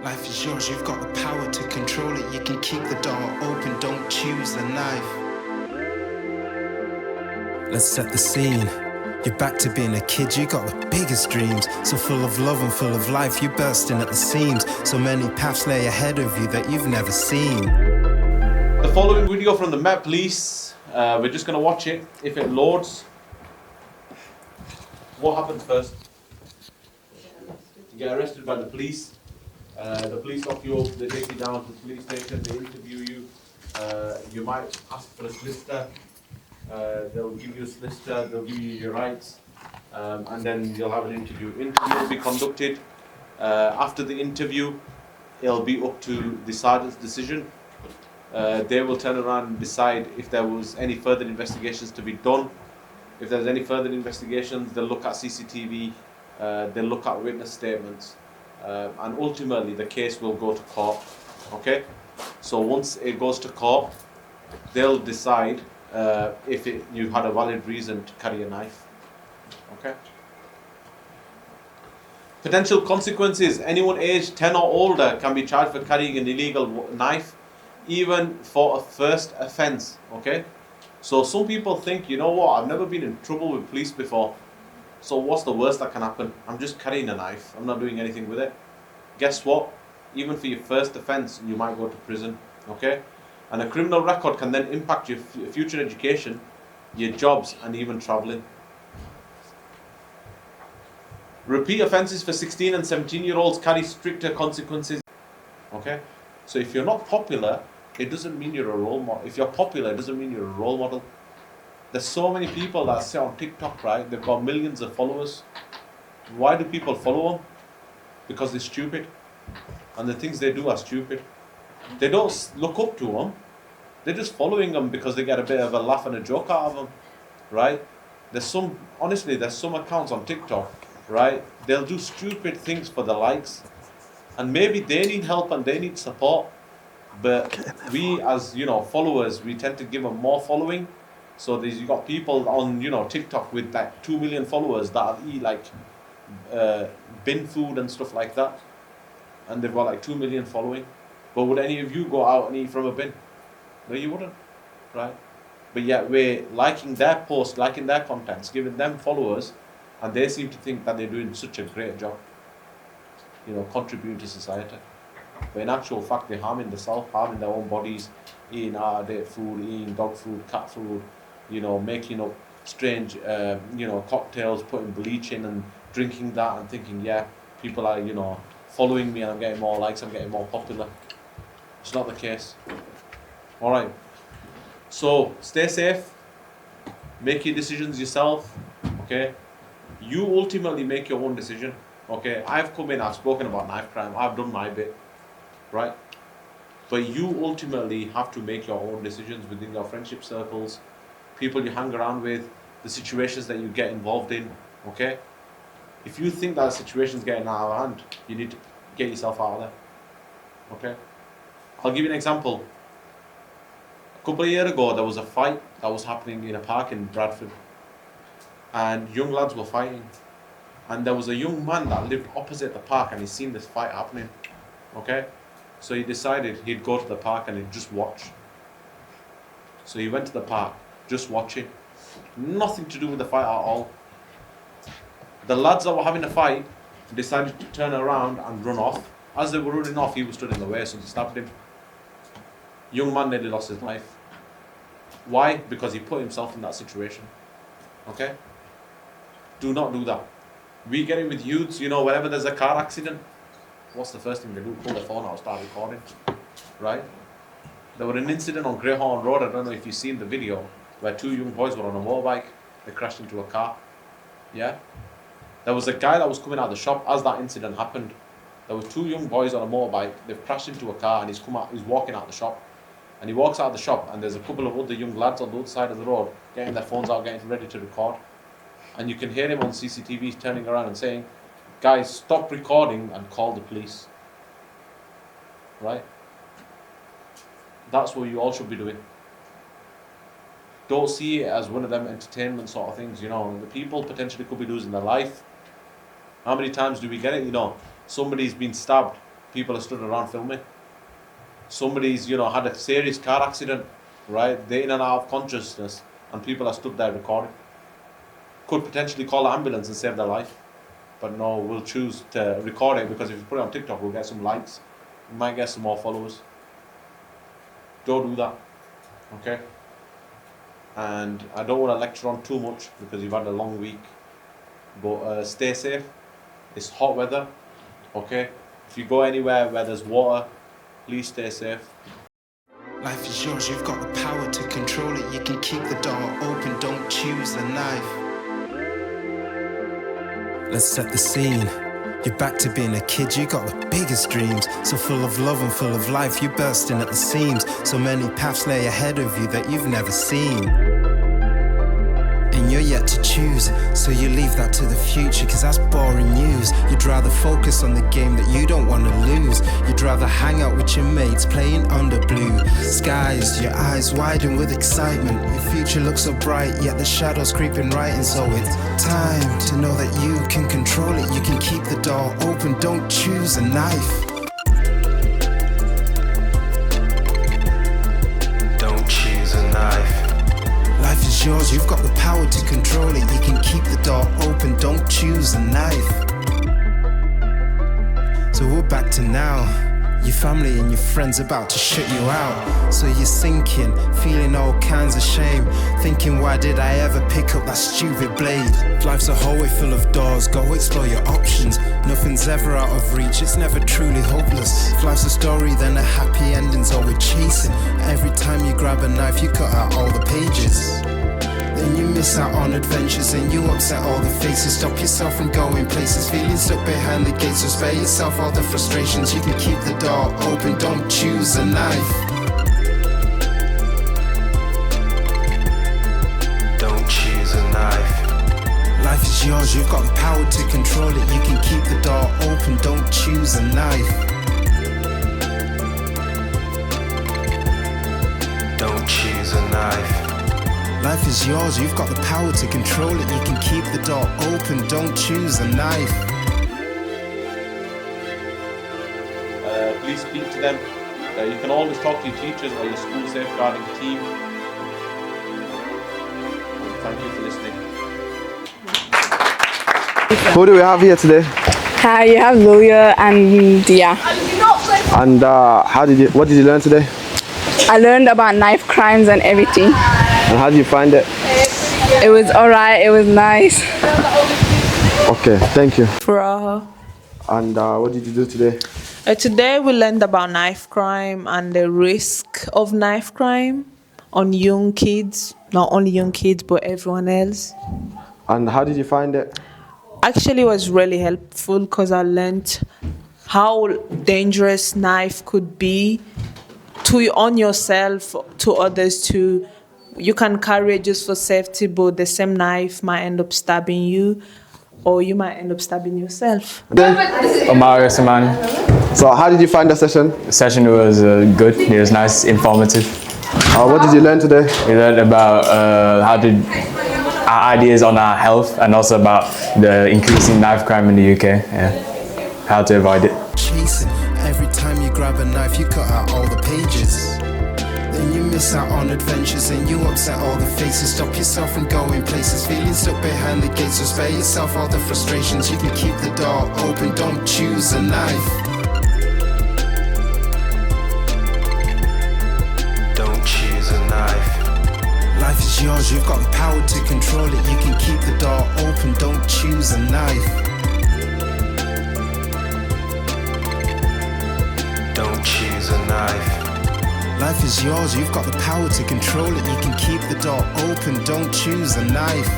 Life is yours, you've got the power to control it. You can keep the door open, don't choose the knife. Let's set the scene. You're back to being a kid, you got the biggest dreams. So full of love and full of life, you're bursting at the seams. So many paths lay ahead of you that you've never seen. The following video from the Met Police, we're just going to watch it. If it loads, what happens first? You get arrested by the police. The police lock you up, they take you down to the police station, they interview you. You might ask for a solicitor. They'll give you a solicitor, they'll give you your rights, and then you'll have an interview. Interview will be conducted. After the interview, it'll be up to the sergeant's decision. They will turn around and decide if there was any further investigations to be done. If there's any further investigations, they'll look at CCTV, they'll look at witness statements, and ultimately the case will go to court. Okay? So once it goes to court, they'll decide if you had a valid reason to carry a knife. Okay? Potential consequences: anyone aged 10 or older can be charged for carrying an illegal knife, even for a first offence. Okay? So some people think, you know what, I've never been in trouble with police before, so what's the worst that can happen? I'm just carrying a knife, I'm not doing anything with it. Guess what? Even for your first offence, you might go to prison. Okay? And a criminal record can then impact your future education, your jobs, and even travelling. Repeat offences for 16 and 17-year-olds carry stricter consequences. Okay? So if you're not popular, it doesn't mean you're a role model. If you're popular, it doesn't mean you're a role model. There's so many people that sit on TikTok, right? They've got millions of followers. Why do people follow them? Because they're stupid. And the things they do are stupid. They don't look up to them. They're just following them because they get a bit of a laugh and a joke out of them, right? There's some accounts on TikTok, right? They'll do stupid things for the likes. And maybe they need help and they need support. But we as, followers, we tend to give them more following. So you got people on, TikTok with like 2 million followers that eat like bin food and stuff like that. And they've got like 2 million following. But would any of you go out and eat from a bin? No, you wouldn't, right? But yet we're liking their posts, liking their contents, giving them followers, and they seem to think that they're doing such a great job, contributing to society. But in actual fact, they're harming themselves, harming their own bodies, eating out-of-date food, eating dog food, cat food, making up strange, cocktails, putting bleach in and drinking that and thinking, yeah, people are, following me and I'm getting more likes, I'm getting more popular. It's not the case. Alright. So, stay safe. Make your decisions yourself. Okay? You ultimately make your own decision. Okay? I've come in, I've spoken about knife crime, I've done my bit. Right? But you ultimately have to make your own decisions within your friendship circles, people you hang around with, the situations that you get involved in. Okay? If you think that a situation's getting out of hand, you need to get yourself out of there. Okay? I'll give you an example. A couple of years ago, there was a fight that was happening in a park in Bradford. And young lads were fighting. And there was a young man that lived opposite the park and he'd seen this fight happening. Okay? So he decided he'd go to the park and he'd just watch. So he went to the park, just watching. Nothing to do with the fight at all. The lads that were having a fight decided to turn around and run off. As they were running off, he was stood in the way, so they stabbed him. Young man nearly lost his life. Why? Because he put himself in that situation. Okay? Do not do that. We get in with youths, whenever there's a car accident, what's the first thing they do? Pull their phone out, start recording. Right? There was an incident on Greyhorn Road, I don't know if you've seen the video, where 2 young boys were on a motorbike, they crashed into a car. Yeah? There was a guy that was coming out of the shop as that incident happened. There were 2 young boys on a motorbike, they've crashed into a car and he's walking out the shop. And he walks out of the shop and there's a couple of other young lads on the other side of the road getting their phones out, getting ready to record. And you can hear him on CCTV turning around and saying, guys, stop recording and call the police. Right? That's what you all should be doing. Don't see it as one of them entertainment sort of things, The people potentially could be losing their life. How many times do we get it, Somebody's been stabbed, people have stood around filming. Somebody's, had a serious car accident, right? They're in and out of consciousness, and people have stood there recording. Could potentially call the ambulance and save their life. But no, we'll choose to record it because if you put it on TikTok, we'll get some likes. We might get some more followers. Don't do that, okay? And I don't want to lecture on too much because you've had a long week. But stay safe. It's hot weather, okay? If you go anywhere where there's water, please stay safe. Life is yours, you've got the power to control it. You can keep the door open, don't choose the knife. Let's set the scene. You're back to being a kid, you got the biggest dreams. So full of love and full of life, you're bursting at the seams. So many paths lay ahead of you that you've never seen. And you're yet to choose, so you leave that to the future, cause that's boring news. You'd rather focus on the game that you don't wanna lose. You'd rather hang out with your mates playing under blue skies. Your eyes widen with excitement. Your future looks so bright, yet the shadows creeping right in. So it's time to know that you can control it. You can keep the door open, don't choose a knife. Don't choose a knife. Life is yours, you've got the power to control it. You can keep the door open, don't choose a knife. So we're back to now. Your family and your friends about to shut you out. So you're sinking, feeling all kinds of shame, thinking why did I ever pick up that stupid blade? Life's a hallway full of doors, go explore your options. Nothing's ever out of reach, it's never truly hopeless. If life's a story, then a happy ending's all we're chasing. Every time you grab a knife, you cut out all the pages. Then you miss out on adventures and you upset all the faces. Stop yourself from going places, feeling stuck behind the gates. So spare yourself all the frustrations. You can keep the door open, don't choose a knife. Don't choose a knife. Life is yours, you've got the power to control it. You can keep the door open, don't choose a knife. Don't choose a knife. Life is yours, you've got the power to control it. You can keep the door open, don't choose a knife. Please speak to them. You can always talk to your teachers or your school safeguarding team. And thank you for listening. Who do we have here today? Hi, you have Lulia and Dia. And what did you learn today? I learned about knife crimes and everything. And how did you find it? It was alright, it was nice. Okay, thank you. Furaha. And what did you do today? Today we learned about knife crime and the risk of knife crime on young kids, not only young kids but everyone else. And how did you find it? Actually, it was really helpful because I learned how dangerous knife could be on yourself, to others too. You can carry it just for safety, but the same knife might end up stabbing you, or you might end up stabbing yourself. Omar Samani. So how did you find the session? The session was good. It was nice, informative. What did you learn today? We learned about our ideas on our health and also about the increasing knife crime in the UK. Yeah, how to avoid it. Chasing. Every time you grab a knife, you cut out all the pages. Then you miss out on adventures and you upset all the faces. Stop yourself from going places, feeling stuck behind the gates. So spare yourself all the frustrations. You can keep the door open, don't choose a knife. Don't choose a knife. Life is yours, you've got the power to control it. You can keep the door open, don't choose a knife. Don't choose a knife. Life is yours, you've got the power to control it. You can keep the door open, don't choose a knife.